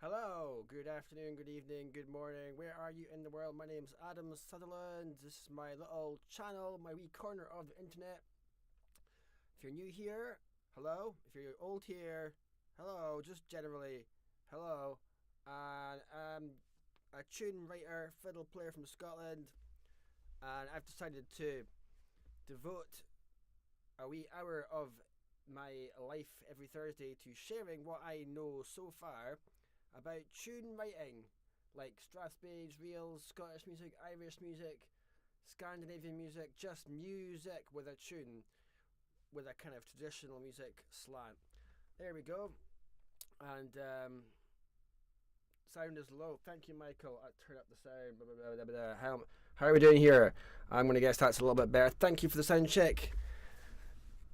Hello, good afternoon, good evening, good morning. Where are you in the world? My name's Adam Sutherland. This is my little channel, my wee corner of the internet. If you're new here, hello. If you're old here, hello. Just generally, hello. And I'm a tune writer, fiddle player from Scotland, and I've decided to devote a wee hour of my life every Thursday to sharing what I know so far about tune writing, like Strathspeys, reels, Scottish music, Irish music, Scandinavian music, just music with a tune, with a kind of traditional music slant. There we go. And sound is low. Thank you, Michael. I turn up the sound. Blah, blah, blah, blah. How are we doing here? I'm going to guess that's a little bit better. Thank you for the sound check.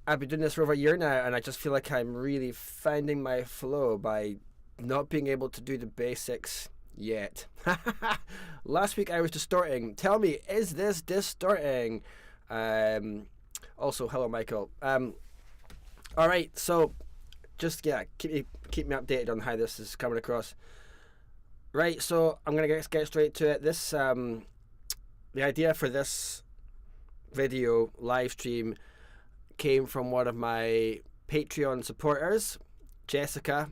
I've been doing this for over a year now, and I just feel like I'm really finding my flow by not being able to do the basics yet. Last week I was distorting. Tell me, is this distorting? Also, hello, Michael. All right, so just keep me updated on how this is coming across. Right, so I'm gonna get straight to it. This the idea for this video live stream came from one of my Patreon supporters, Jessica,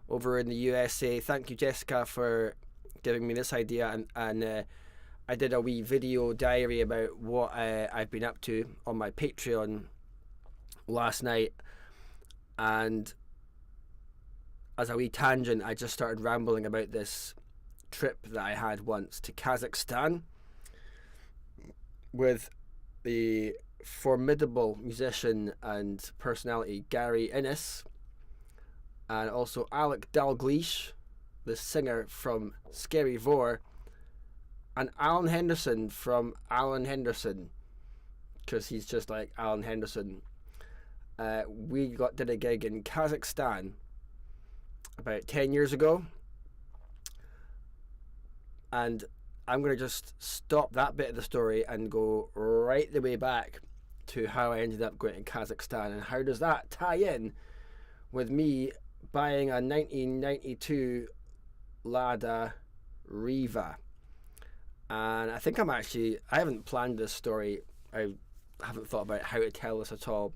over in the USA. Thank you, Jessica, for giving me this idea, and I did a wee video diary about what I've been up to on my Patreon last night, and as a wee tangent I just started rambling about this trip that I had once to Kazakhstan with the formidable musician and personality Gary Innes, and also Alec Dalgleish, the singer from Scary Vor, and Alan Henderson from Alan Henderson, because he's just like Alan Henderson. We did a gig in Kazakhstan about 10 years ago, and I'm going to just stop that bit of the story and go right the way back to how I ended up going to Kazakhstan, and how does that tie in with me buying a 1992 Lada Niva. And I think I haven't planned this story. I haven't thought about how to tell this at all.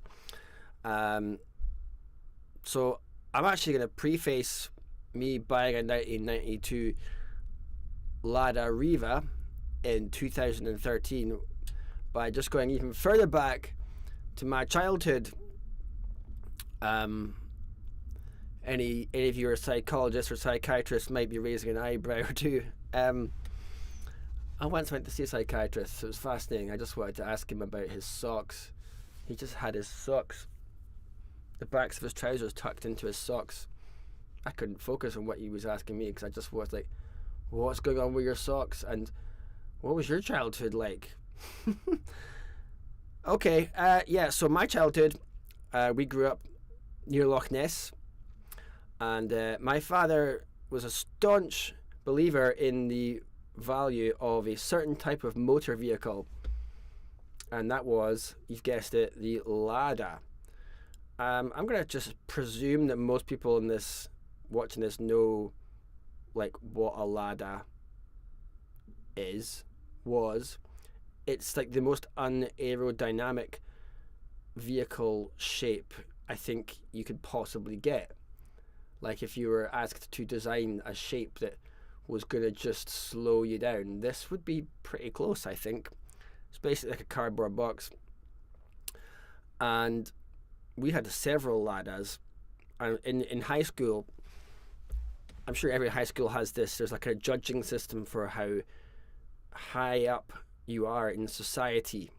So I'm actually going to preface me buying a 1992 Lada Niva in 2013 by just going even further back to my childhood. Any of you are psychologists or psychiatrists might be raising an eyebrow or two. I once went to see a psychiatrist. It was fascinating. I just wanted to ask him about his socks. He just had his socks, the backs of his trousers tucked into his socks. I couldn't focus on what he was asking me because I just was like, what's going on with your socks? And what was your childhood like? Okay, so my childhood, we grew up near Loch Ness, and my father was a staunch believer in the value of a certain type of motor vehicle, and that was, you've guessed it, the Lada. I'm going to just presume that most people in this watching this know like what a Lada was. It's like the most unaerodynamic vehicle shape I think you could possibly get. Like if you were asked to design a shape that was going to just slow you down, this would be pretty close, I think. It's basically like a cardboard box. And we had several Ladas. And in high school, I'm sure every high school has this, there's like a judging system for how high up you are in society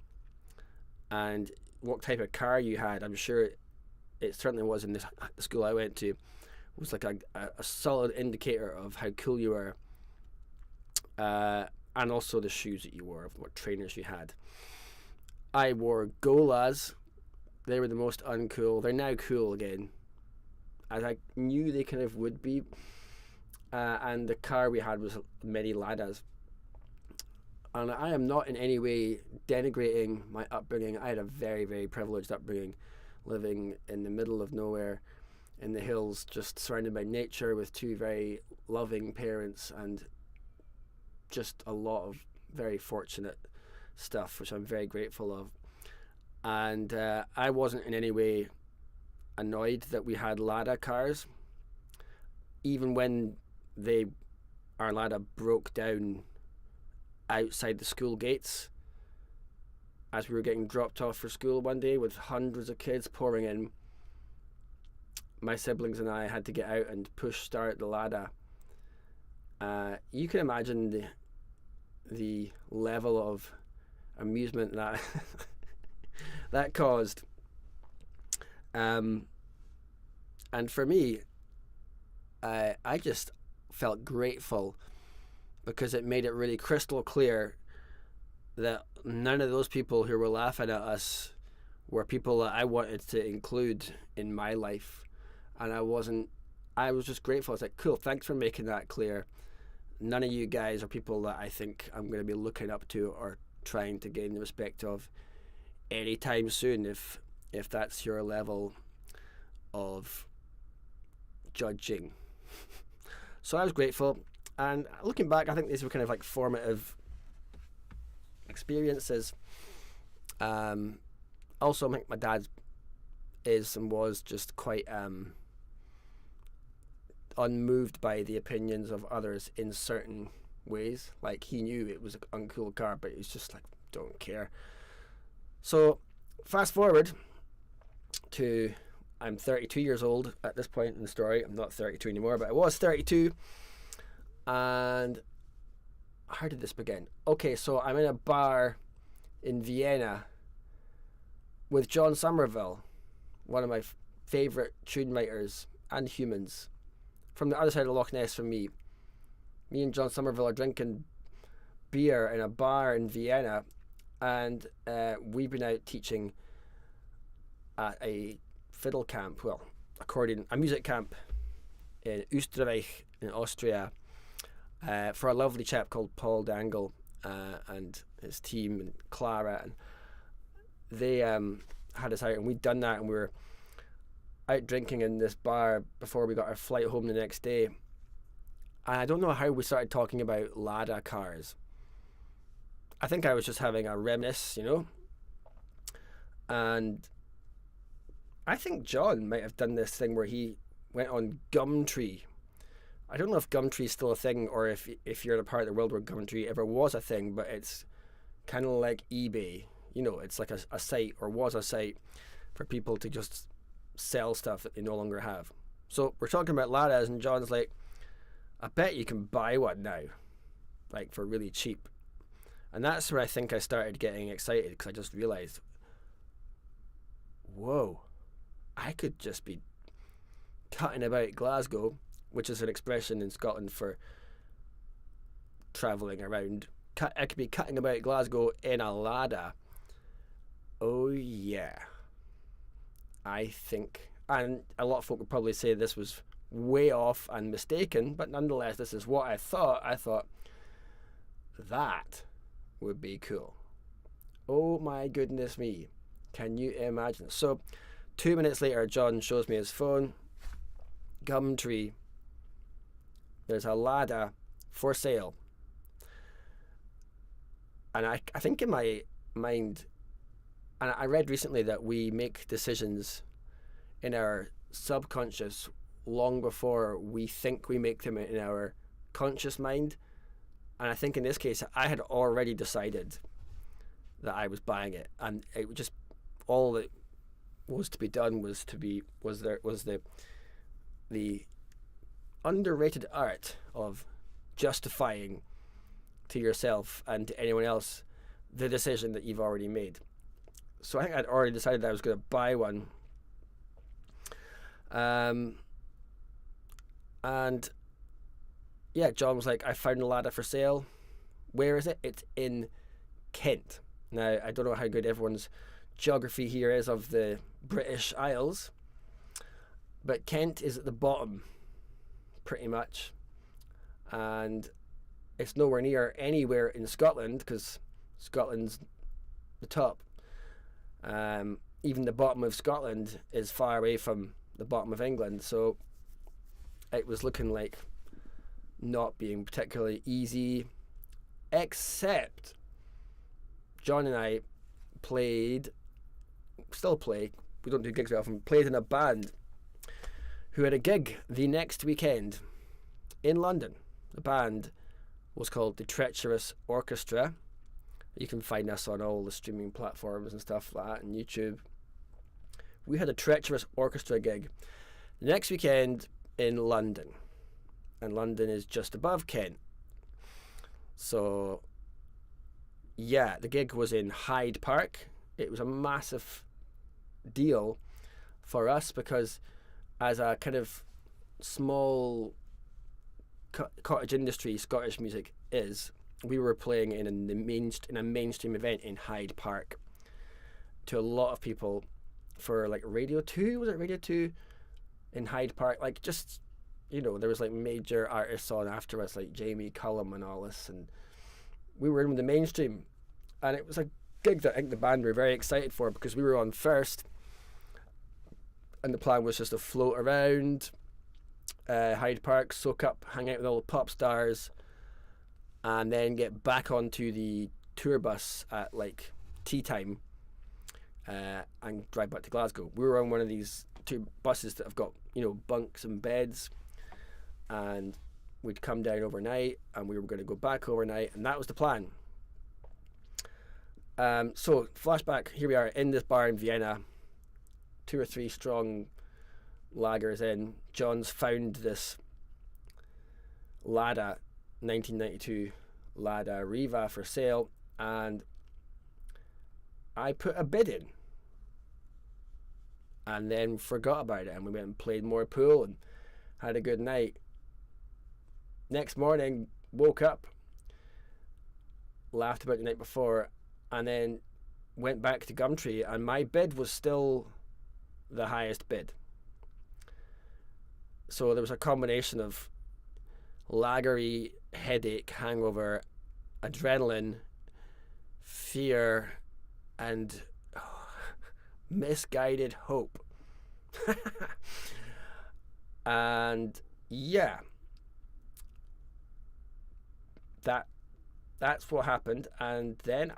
and what type of car you had. I'm sure it certainly was in the school I went to. It was like a solid indicator of how cool you were, and also the shoes that you wore, what trainers you had. I wore Golas. They were the most uncool. They're now cool again, as I knew they kind of would be. And the car we had was many Ladas. And I am not in any way denigrating my upbringing. I had a very, very privileged upbringing, living in the middle of nowhere in the hills, just surrounded by nature with two very loving parents and just a lot of very fortunate stuff, which I'm very grateful of. And I wasn't in any way annoyed that we had Lada cars, even when our Lada broke down outside the school gates as we were getting dropped off for school one day with hundreds of kids pouring in. My siblings and I had to get out and push start the Lada. You can imagine the level of amusement that that caused. And for me, I just felt grateful because it made it really crystal clear that none of those people who were laughing at us were people that I wanted to include in my life. And I was just grateful. I was like, cool, thanks for making that clear. None of you guys are people that I think I'm going to be looking up to or trying to gain the respect of anytime soon, if that's your level of judging. So I was grateful. And looking back, I think these were kind of like formative experiences. Also, I think my dad is and was just quite unmoved by the opinions of others in certain ways. Like, he knew it was an uncool car, but he's just like, don't care. So fast forward to, I'm 32 years old at this point in the story. I'm not 32 anymore, but I was 32. And how did this begin? Okay, so I'm in a bar in Vienna with John Somerville, one of my favourite tune writers and humans, from the other side of Loch Ness from me. Me and John Somerville are drinking beer in a bar in Vienna, and we've been out teaching at a fiddle camp, a music camp in Österreich in Austria, for a lovely chap called Paul Dangle and his team, and Clara, and they had us out, and we'd done that, and we were out drinking in this bar before we got our flight home the next day. And I don't know how we started talking about Lada cars. I think I was just having a reminisce, and I think John might have done this thing where he went on Gumtree. I don't know if Gumtree is still a thing, or if you're in a part of the world where Gumtree ever was a thing, but it's kind of like eBay. It's like a site, or was a site, for people to just sell stuff that they no longer have. So we're talking about Ladas, and John's like, I bet you can buy one now, like for really cheap. And that's where I think I started getting excited, because I just realized, whoa, I could just be cutting about Glasgow, which is an expression in Scotland for travelling around. I could be cutting about Glasgow in a Lada. Oh yeah. I think, and a lot of folk would probably say this was way off and mistaken, but nonetheless, this is what I thought. I thought that would be cool. Oh my goodness me. Can you imagine? So 2 minutes later, John shows me his phone. Gumtree. There's a Lada for sale. And I think in my mind, and I read recently that we make decisions in our subconscious long before we think we make them in our conscious mind. And I think in this case, I had already decided that I was buying it, and it was just, all that was to be done was the underrated art of justifying to yourself and to anyone else the decision that you've already made. So I think I'd already decided that I was going to buy one. And yeah, John was like, I found a Lada for sale. Where is it? It's in Kent. Now, I don't know how good everyone's geography here is of the British Isles, but Kent is at the bottom, pretty much. And it's nowhere near anywhere in Scotland, because Scotland's the top. Even the bottom of Scotland is far away from the bottom of England. So it was looking like not being particularly easy, except John and I still play, we don't do gigs very often, played in a band who had a gig the next weekend in London. The band was called The Treacherous Orchestra. You can find us on all the streaming platforms and stuff like that, and YouTube. We had a Treacherous Orchestra gig the next weekend in London, and London is just above Kent. So yeah, the gig was in Hyde Park. It was a massive deal for us because as a kind of small cottage industry Scottish music is, we were playing in a mainstream event in Hyde Park to a lot of people for like Radio 2, was it Radio 2 in Hyde Park? Like, just, you know, there was like major artists on after us, like Jamie Cullum and all this, and we were in with the mainstream, and it was a gig that I think the band were very excited for because we were on first, and the plan was just to float around Hyde Park, soak up, hang out with all the pop stars, and then get back onto the tour bus at like tea time and drive back to Glasgow. We were on one of these two buses that have got, you know, bunks and beds, and we'd come down overnight and we were going to go back overnight, and that was the plan. So flashback, here we are in this bar in Vienna, 2 or 3 strong lagers in. John's found this Lada 1992 Lada Niva for sale, and I put a bid in and then forgot about it, and we went and played more pool and had a good night. Next morning, woke up, laughed about the night before, and then went back to Gumtree, and my bid was still the highest bid. So there was a combination of lagery, headache, hangover, adrenaline, fear, and misguided hope. And yeah, that's what happened. And then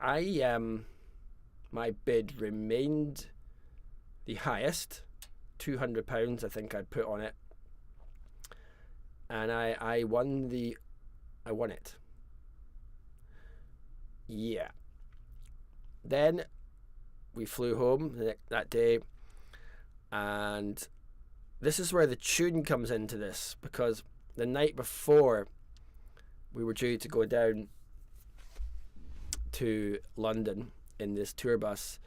my bid remained the highest, £200 I think I'd put on it, and I won it. Yeah. Then we flew home that day, and this is where the tune comes into this, because the night before we were due to go down to London in this tour bus,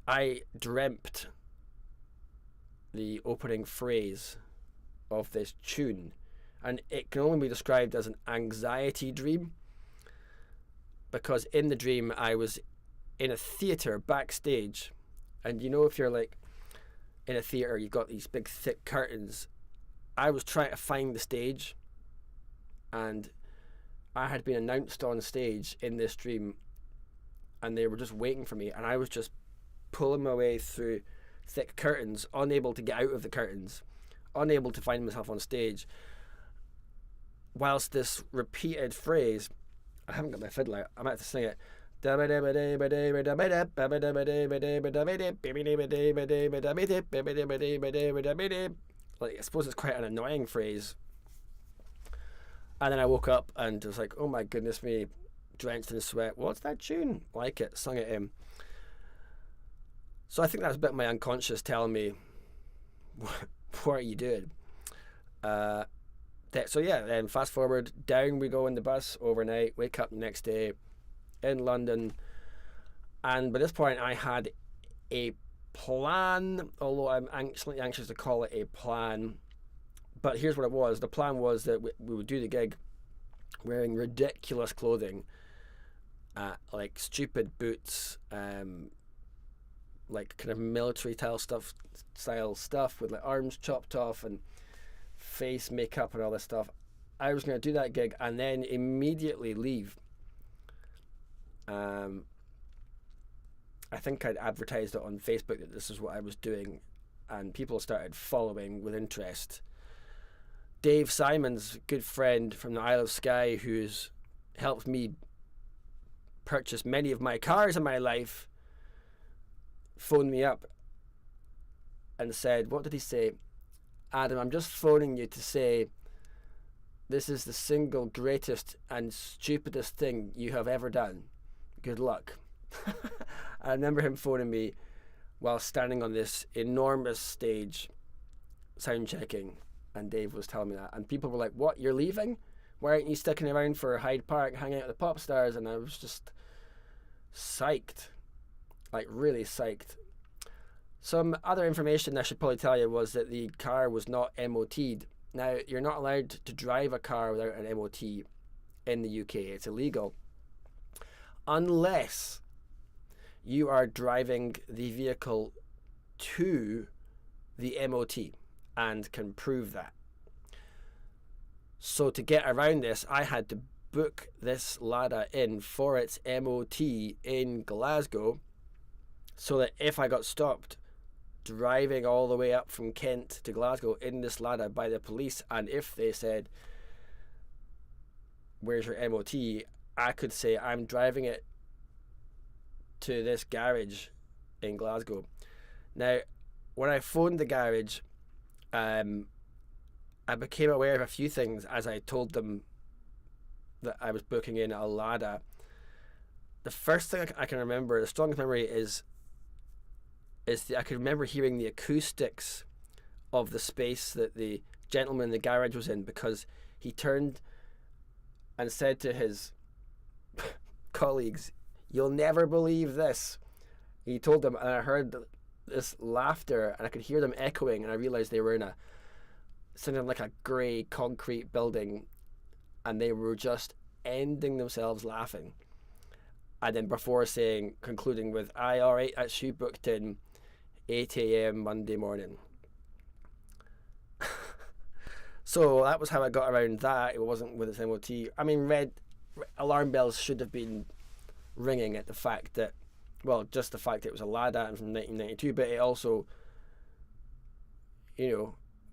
I dreamt the opening phrase of this tune, and it can only be described as an anxiety dream, because in the dream I was in a theatre backstage, and you know, if you're like in a theatre, you've got these big thick curtains. I was trying to find the stage, and I had been announced on stage in this dream, and they were just waiting for me, and I was just pulling my way through thick curtains, unable to get out of the curtains, unable to find myself on stage, whilst this repeated phrase, I haven't got my fiddle out, I might have to sing it, like, I suppose it's quite an annoying phrase. And then I woke up and was like, oh my goodness me, drenched in sweat, what's that tune? Like it, sung it in. So I think that's a bit of my unconscious telling me, what are you doing? So yeah, then fast forward, down we go in the bus overnight, wake up the next day in London, and by this point I had a plan, although I'm actually anxious to call it a plan. But here's what it was. The plan was that we would do the gig wearing ridiculous clothing, like stupid boots, like kind of military style stuff with like arms chopped off and face makeup and all this stuff. I was going to do that gig and then immediately leave. I think I'd advertised it on Facebook that this is what I was doing, and people started following with interest. Dave Simon's good friend from the Isle of Skye, who's helped me purchase many of my cars in my life, phoned me up and said, what did he say? Adam, I'm just phoning you to say this is the single greatest and stupidest thing you have ever done. Good luck. I remember him phoning me while standing on this enormous stage sound checking, and Dave was telling me that, and people were like, what, you're leaving? Why aren't you sticking around for Hyde Park hanging out with the pop stars? And I was just psyched, like really psyched. Some other information I should probably tell you was that the car was not MOT'd. Now, you're not allowed to drive a car without an MOT in the UK. It's illegal. Unless you are driving the vehicle to the MOT and can prove that. So to get around this, I had to book this Lada in for its MOT in Glasgow, so that if I got stopped driving all the way up from Kent to Glasgow in this Lada by the police, and if they said, where's your MOT, I could say I'm driving it to this garage in Glasgow. Now, when I phoned the garage, I became aware of a few things as I told them that I was booking in a Lada. The first thing I can remember, the strongest memory is I can remember hearing the acoustics of the space that the gentleman in the garage was in, because he turned and said to his colleagues, "You'll never believe this." He told them, and I heard this laughter, and I could hear them echoing, and I realized they were in a something like a grey concrete building, and they were just ending themselves laughing. And then before concluding with, "Aye, all right, that's you booked in 8 a.m. Monday morning." So that was how I got around that. It wasn't with its MOT. I mean, red alarm bells should have been ringing at the fact that, well, just the fact that it was a Lada and from 1992, but it also,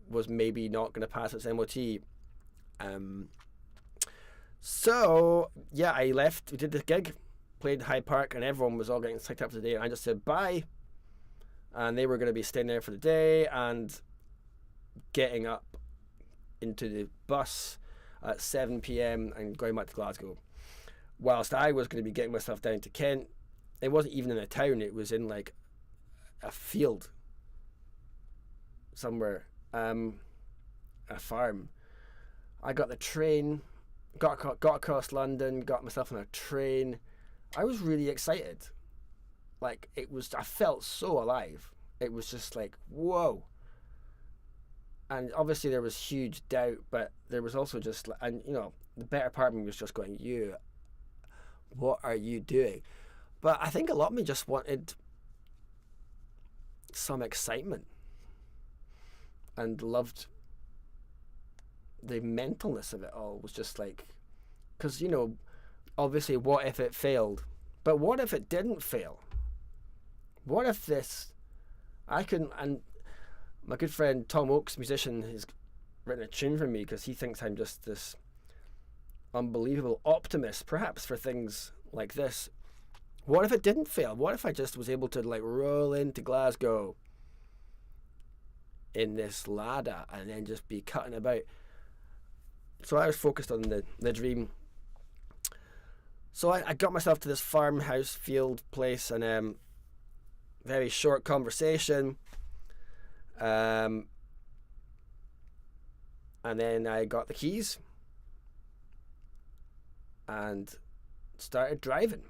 was maybe not going to pass its MOT. So, yeah, I left. We did the gig, played Hyde Park, and everyone was all getting psyched up for the day. And I just said bye. And they were going to be staying there for the day and getting up into the bus at 7 p.m. and going back to Glasgow. Whilst I was going to be getting myself down to Kent. It wasn't even in a town, it was in like a field somewhere, a farm. I got the train, got across London, got myself on a train. I was really excited. Like, I felt so alive. It was just like, whoa. And obviously there was huge doubt, but there was also just, and the better part of me was just going, what are you doing? But I think a lot of me just wanted some excitement and loved the mentalness of it all. It was just like, because, obviously, what if it failed? But what if it didn't fail? What if and my good friend Tom Oakes, musician, has written a tune for me because he thinks I'm just this unbelievable optimist, perhaps, for things like this. What if it didn't fail? What if I just was able to roll into Glasgow in this Lada and then just be cutting about? So I was focused on the dream. So I got myself to this farmhouse field place, and very short conversation. And then I got the keys and started driving.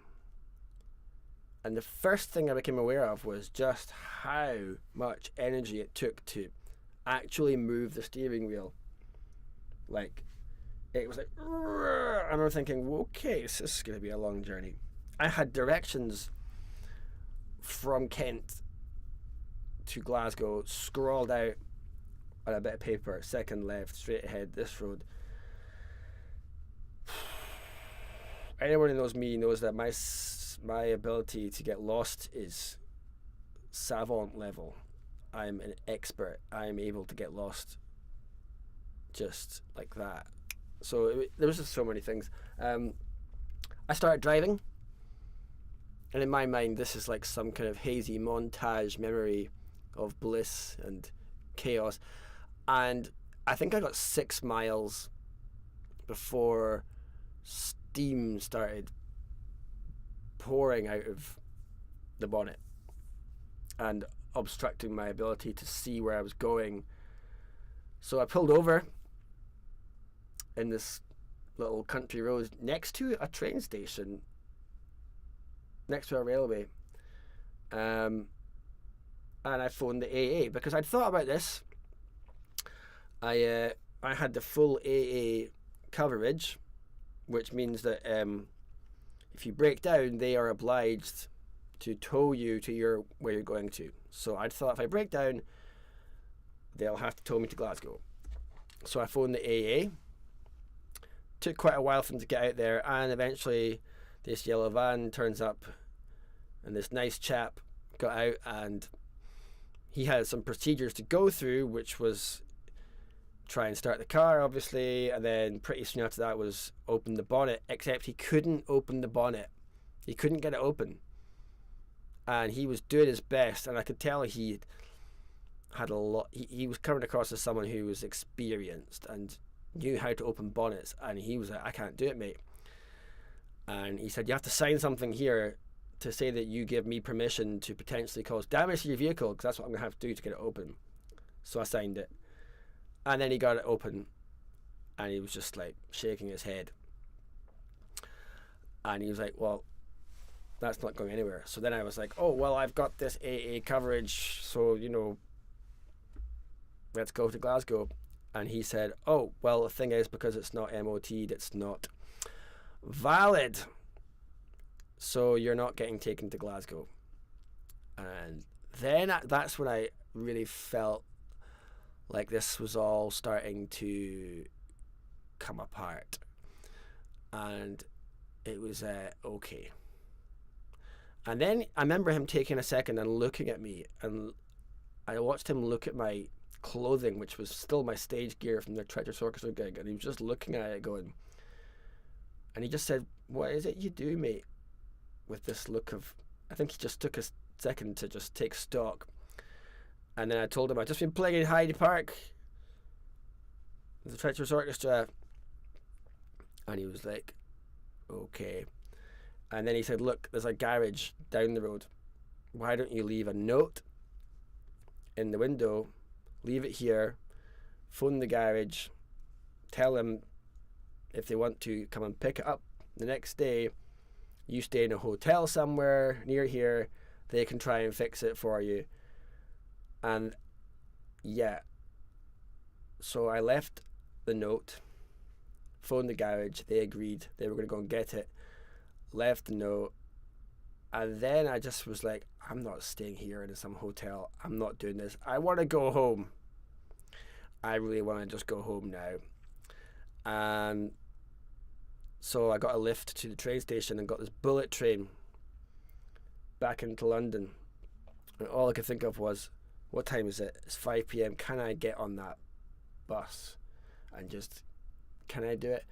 And the first thing I became aware of was just how much energy it took to actually move the steering wheel. Like, it was like, I remember thinking, okay, this is going to be a long journey. I had directions from Kent to Glasgow scrawled out on a bit of paper: second left, straight ahead, this road. Anyone who knows me knows that my ability to get lost is savant level. I'm an expert. I'm able to get lost just like that. So there was just so many things. I started driving, and in my mind, this is like some kind of hazy montage memory of bliss and chaos. And I think I got 6 miles before steam started pouring out of the bonnet and obstructing my ability to see where I was going. So I pulled over in this little country road next to a train station, next to a railway, and I phoned the AA because I'd thought about this. I had the full AA coverage, which means that if you break down, they are obliged to tow you to where you're going to. So I'd thought if I break down, they'll have to tow me to Glasgow. So I phoned the AA. Took quite a while for them to get out there, and eventually this yellow van turns up, and this nice chap got out, and he had some procedures to go through, which was try and start the car, obviously, and then pretty soon after that was open the bonnet, except he couldn't open the bonnet. He couldn't get it open. And he was doing his best, and I could tell he had a lot. He was coming across as someone who was experienced and knew how to open bonnets, and he was like, I can't do it, mate. And he said, you have to sign something here to say that you give me permission to potentially cause damage to your vehicle, because that's what I'm going to have to do to get it open. So I signed it. And then he got it open, and he was just like shaking his head. And he was like, well, that's not going anywhere. So then I was like, oh, well, I've got this AA coverage, so, let's go to Glasgow. And he said, oh, well, the thing is, because it's not MOT'd, it's not valid. So you're not getting taken to Glasgow. And then that's when I really felt like this was all starting to come apart. And it was okay. And then I remember him taking a second and looking at me, and I watched him look at my clothing, which was still my stage gear from the Treacherous Orchestra gig, and he was just looking at it going, and he just said, what is it you do, mate? With this look of, I think he just took a second to just take stock. And then I told him I'd just been playing in Hyde Park with the Treacherous Orchestra. And he was like, okay. And then he said, look, there's a garage down the road. Why don't you leave a note in the window, leave it here, phone the garage, tell them if they want to come and pick it up the next day. You stay in a hotel somewhere near here, they can try and fix it for you. And yeah, so I left the note, phoned the garage, they agreed they were going to go and get it, left the note, and then I just was like, I'm not staying here in some hotel, I'm not doing this, I want to go home. I really want to just go home now. And so I got a lift to the train station and got this bullet train back into London, and all I could think of was, what time is it? It's 5 p.m. Can I get on that bus and just, can I do it?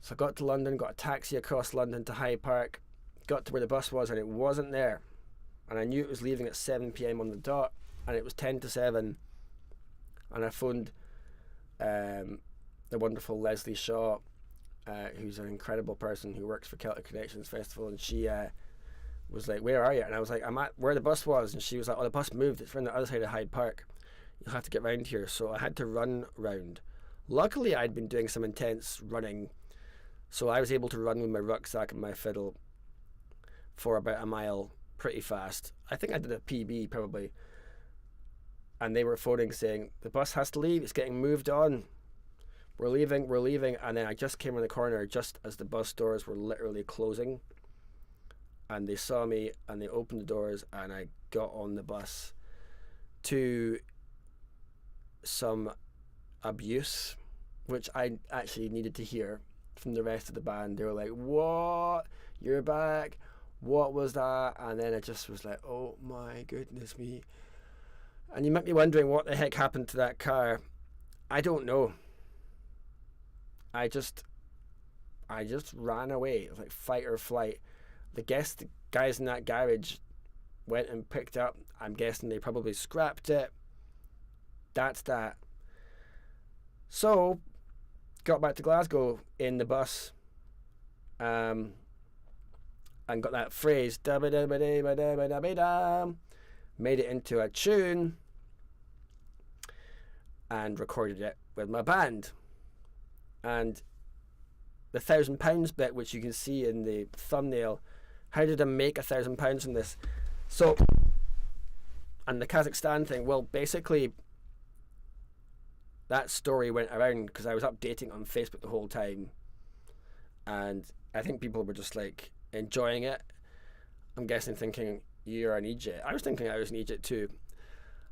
So I got to London, got a taxi across London to Hyde Park, got to where the bus was, and it wasn't there. And I knew it was leaving at 7 p.m. on the dot, and it was 10 to 7. And I phoned the wonderful Leslie Shaw, who's an incredible person who works for Celtic Connections Festival, and she was like, where are you? And I was like, I'm at where the bus was. And she was like, oh, the bus moved, it's from the other side of Hyde Park, you'll have to get round here. So I had to run round. Luckily I'd been doing some intense running, so I was able to run with my rucksack and my fiddle for about a mile pretty fast. I think I did a PB probably. And they were phoning saying, the bus has to leave, it's getting moved on, we're leaving. And then I just came around the corner just as the bus doors were literally closing, and they saw me and they opened the doors, and I got on the bus to some abuse, which I actually needed to hear from the rest of the band. They were like, what? You're back? What was that? And then I just was like, oh my goodness me. And you might be wondering what the heck happened to that car. I don't know. I just ran away. It was like fight or flight. The guys in that garage went and picked up. I'm guessing they probably scrapped it. That's that. So, got back to Glasgow in the bus. And got that phrase, made it into a tune and recorded it with my band. And the £1,000 bit, which you can see in the thumbnail, how did I make £1,000 from this? So, and the Kazakhstan thing, well, basically that story went around because I was updating on Facebook the whole time, and I think people were just like enjoying it. I'm guessing thinking you're in Egypt. I was thinking I was in Egypt too.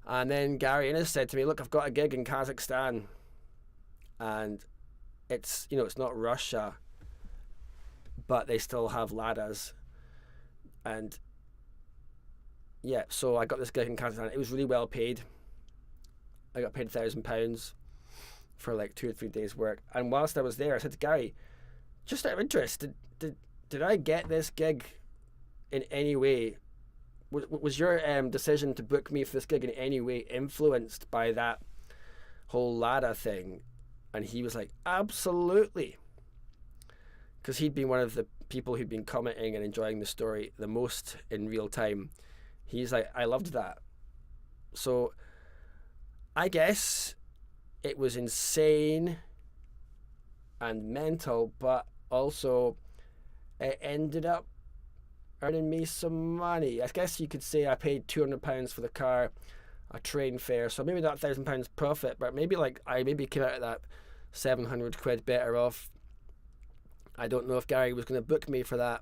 And then Gary Innes said to me, look, I've got a gig in Kazakhstan, and it's, you know, it's not Russia, but they still have Ladas. And yeah, so I got this gig in Kazakhstan. It was really well paid. I got paid £1,000 for like 2 or 3 days work. And whilst I was there, I said to Gary, just out of interest, did I get this gig in any way? Was your decision to book me for this gig in any way influenced by that whole Lada thing? And he was like, absolutely. Because he'd been one of the people who'd been commenting and enjoying the story the most in real time. He's like, I loved that. So I guess it was insane and mental, but also it ended up earning me some money. I guess you could say I paid £200 for the car, a train fare, so maybe not £1,000 profit, but maybe like I came out of that 700 quid better off. I don't know if Gary was going to book me for that.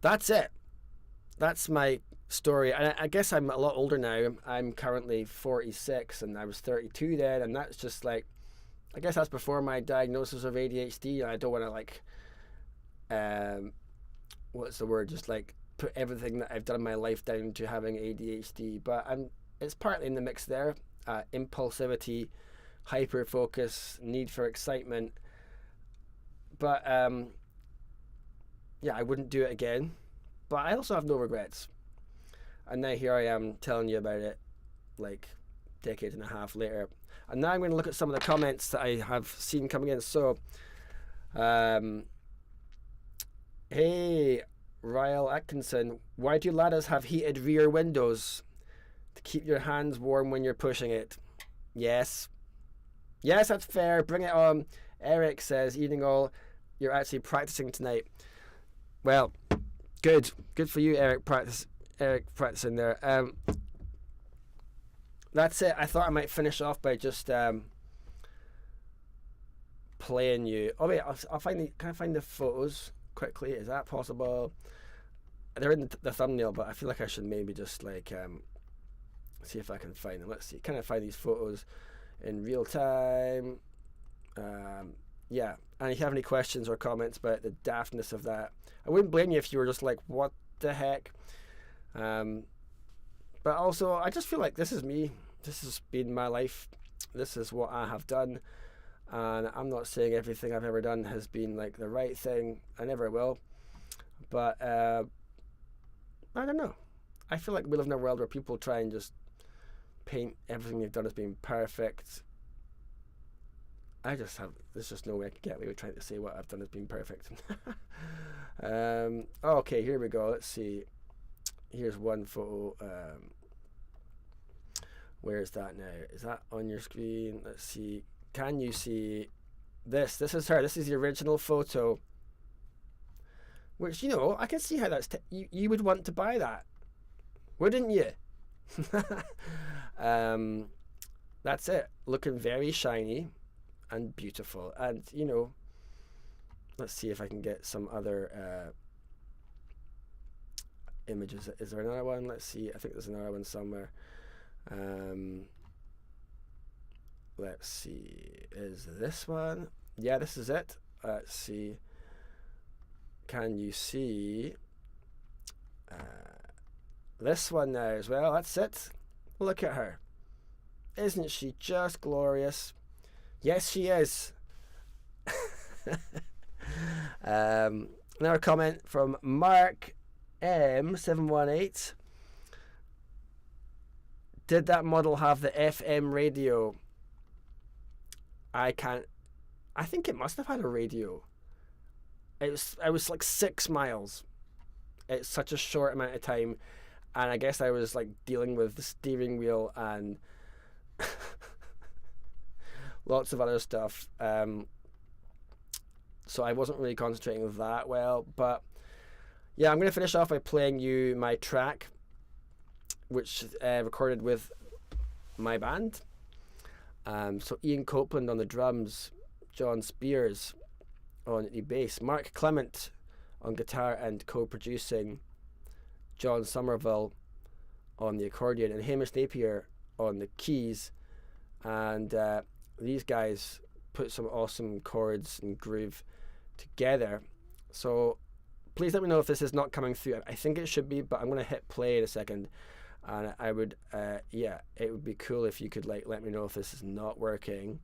That's it. That's my story. And I guess I'm a lot older now. I'm currently 46 and I was 32 then, and that's just like, I guess that's before my diagnosis of ADHD. And I don't want to like what's the word, just like put everything that I've done in my life down to having ADHD, but it's partly in the mix there. Impulsivity, hyper focus, need for excitement, but yeah, I wouldn't do it again, but I also have no regrets. And now here I am telling you about it like a decade and a half later. And now I'm going to look at some of the comments that I have seen coming in. So hey, Ryle Atkinson, why do Ladas have heated rear windows? To keep your hands warm when you're pushing it. Yes, that's fair. Bring it on. Eric says, evening all, you're actually practicing tonight. Well, good for you, Eric. Practicing there. That's it. I thought I might finish off by just playing you. Oh wait, I'll find can I find the photos quickly? Is that possible? They're in the thumbnail, but I feel like I should maybe just like see if I can find them. Let's see. Can I find these photos in real time? Yeah. And if you have any questions or comments about the daftness of that, I wouldn't blame you if you were just like, what the heck? But also, I just feel like this is me. This has been my life. This is what I have done. And I'm not saying everything I've ever done has been like the right thing. I never will. But I don't know. I feel like we live in a world where people try and just paint everything they've done as being perfect. There's just no way I could get away with trying to say what I've done as being perfect. Okay, here we go. Let's see. Here's one photo. Where is that now? Is that on your screen? Let's see. Can you see this? This is her. This is the original photo. Which, you know, I can see how that's... you would want to buy that. Wouldn't you? That's it. Looking very shiny and beautiful. And, you know, let's see if I can get some other images. Is there another one? Let's see. I think there's another one somewhere. Let's see. Is this one? Yeah, this is it. Let's see. Can you see? this one now as well. That's it. Look at her. Isn't she just glorious? Yes, she is. Another comment from Mark M718. Did that model have the FM radio? I think it must have had a radio. It was like 6 miles. It's such a short amount of time, and I guess I was like dealing with the steering wheel and lots of other stuff. So I wasn't really concentrating that well. But yeah, I'm going to finish off by playing you my track, which recorded with my band. So Ian Copeland on the drums, John Spears on the bass, Mark Clement on guitar and co-producing, John Somerville on the accordion, and Hamish Napier on the keys. And these guys put some awesome chords and groove together. So please let me know if this is not coming through. I think it should be, but I'm going to hit play in a second. And I would, yeah, it would be cool if you could let me know if this is not working.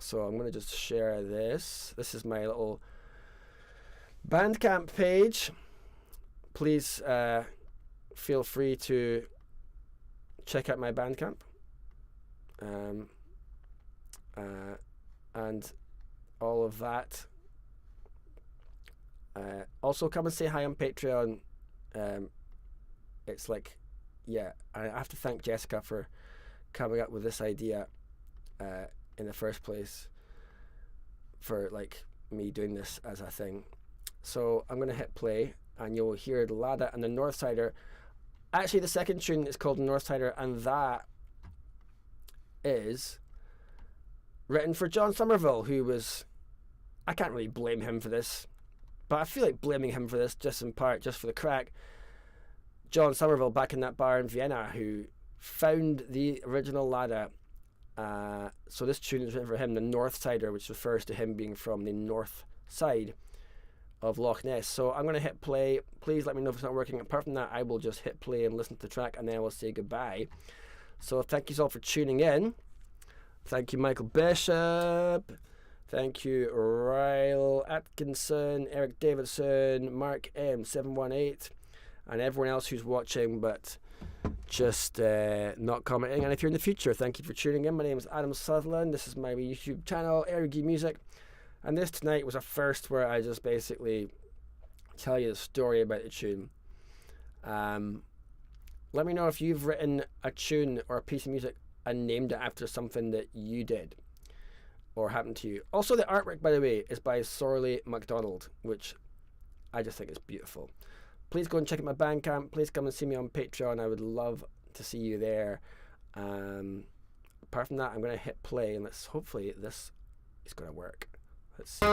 So I'm going to just share this. This is my little Bandcamp page. Please feel free to check out my Bandcamp. And all of that. Also come and say hi on Patreon. It's like, yeah, I have to thank Jessica for coming up with this idea in the first place, for like me doing this as a thing. So I'm going to hit play and you'll hear the Lada and the Northsider. Actually, the second tune is called Northsider, and that is written for John Somerville, who was, I can't really blame him for this, but I feel like blaming him for this just in part, just for the crack. John Somerville, back in that bar in Vienna, who found the original Lada. So this tune is written for him, the Northsider, which refers to him being from the north side of Loch Ness. So I'm going to hit play. Please let me know if it's not working. Apart from that, I will just hit play and listen to the track, and then I will say goodbye. So thank you all for tuning in. Thank you, Michael Bishop. Thank you, Ryle Atkinson, Eric Davidson, Mark M718, and everyone else who's watching but just not commenting. And if you're in the future, thank you for tuning in. My name is Adam Sutherland. This is my YouTube channel, Ergy Music. And this tonight was a first where I just basically tell you the story about the tune. Let me know if you've written a tune or a piece of music and named it after something that you did or happened to you. Also, the artwork, by the way, is by Sorley MacDonald, which I just think is beautiful. Please go and check out my Bandcamp. Please come and see me on Patreon. I would love to see you there. Apart from that, I'm going to hit play, and hopefully this is going to work. Let's see.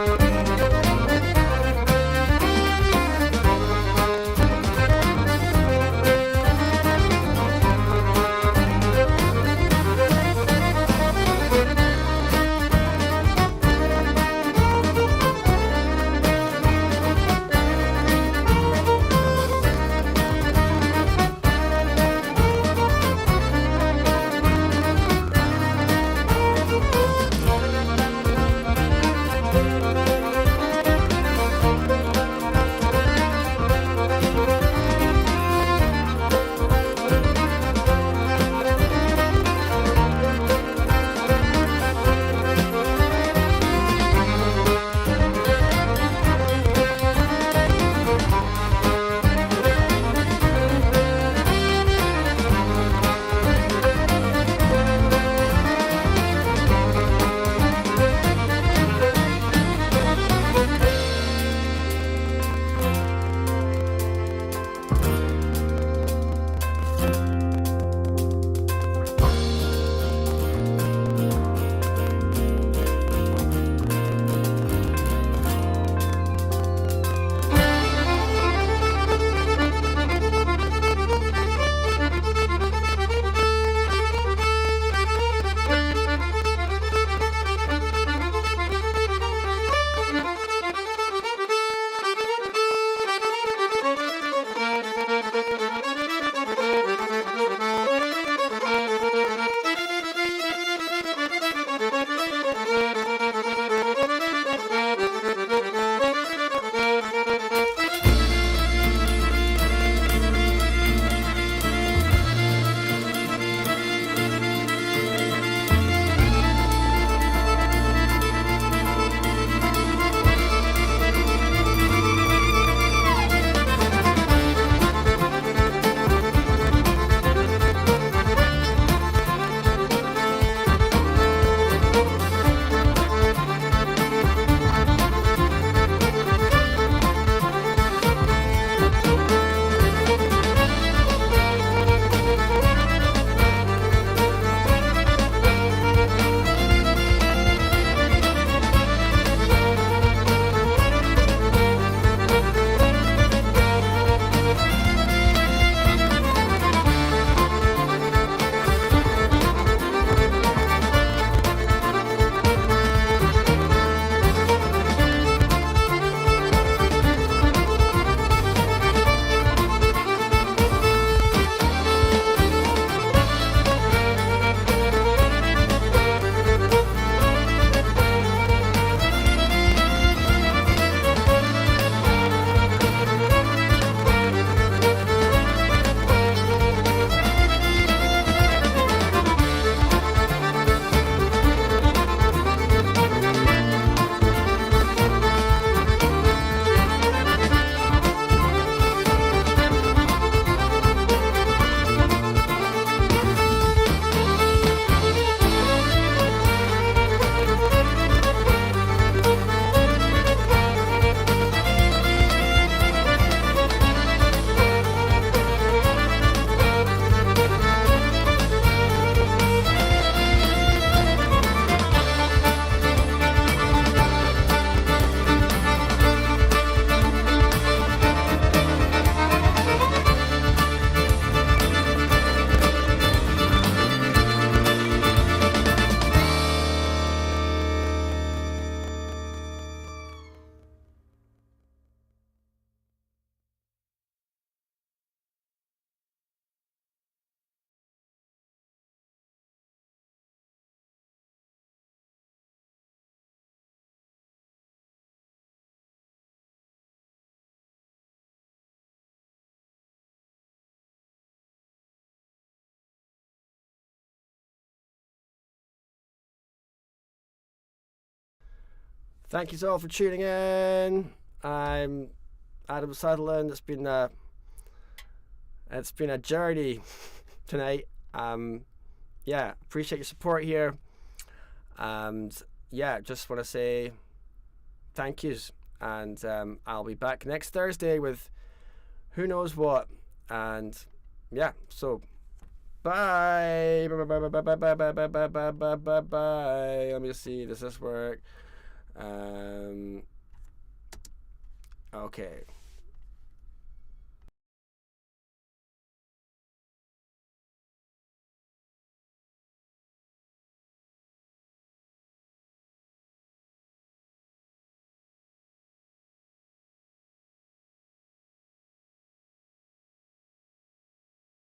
Thank you all for tuning in. I'm Adam Sutherland. It's been a journey tonight. Appreciate your support here, and just want to say thank yous. And I'll be back next Thursday with who knows what. And so bye. Bye. Let me see. Does this work? Okay.